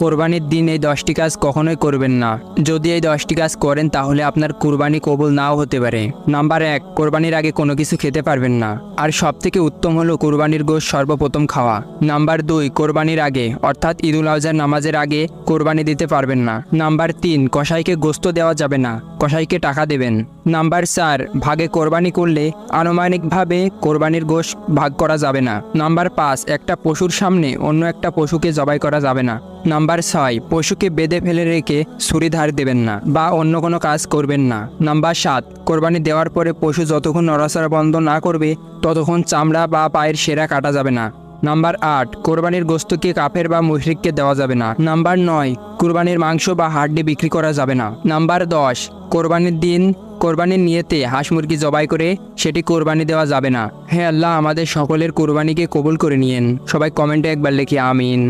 কোরবানির দিন এই 10টি কাজ কখনোই করবেন না। যদি এই 10টি কাজ করেন তাহলে আপনার কুরবানি কবুল নাও হতে পারে। নাম্বার 1, কোরবানির আগে কোনো কিছু খেতে পারবেন না। আর সবথেকে উত্তম হলো কোরবানির গোশত সর্বপ্রথম খাওয়া। নাম্বার 2, কোরবানির আগে অর্থাৎ ঈদুল আজহার নামাজের আগে কোরবানি দিতে পারবেন না। নাম্বার 3, কসাইকে গোশত দেওয়া যাবে না, কসাইকে টাকা দেবেন। নাম্বার 4, ভাগে কোরবানি করলে আনুমানিকভাবে কোরবানির গোশত ভাগ করা যাবে না। নাম্বার 5, একটা পশুর সামনে অন্য একটা পশুকে জবাই করা যাবে না। নাম্বার 6, পশুকে বেঁধে ফেলে রেখে ছুরি ধার দেবেন না বা অন্য কোনো কাজ করবেন না। নাম্বার 7, কোরবানি দেওয়ার পরে পশু যতক্ষণ নড়াচড়া বন্ধ না করবে ততক্ষণ চামড়া বা পায়ের সেরা কাটা যাবে না। নাম্বার 8, কোরবানির গোশতকে কাফের বা মুশরিককে দেওয়া যাবে না। নাম্বার 9, কোরবানির মাংস বা হাড্ডি বিক্রি করা যাবে না। নাম্বার 10, কোরবানির দিন কোরবানির নিয়তে হাঁস মুরগি জবাই করে সেটি কোরবানি দেওয়া যাবে না। হে আল্লাহ, আমাদের সকলের কোরবানিকে কবুল করে নিয়েন। সবাই কমেন্টে একবার লিখি আমিন।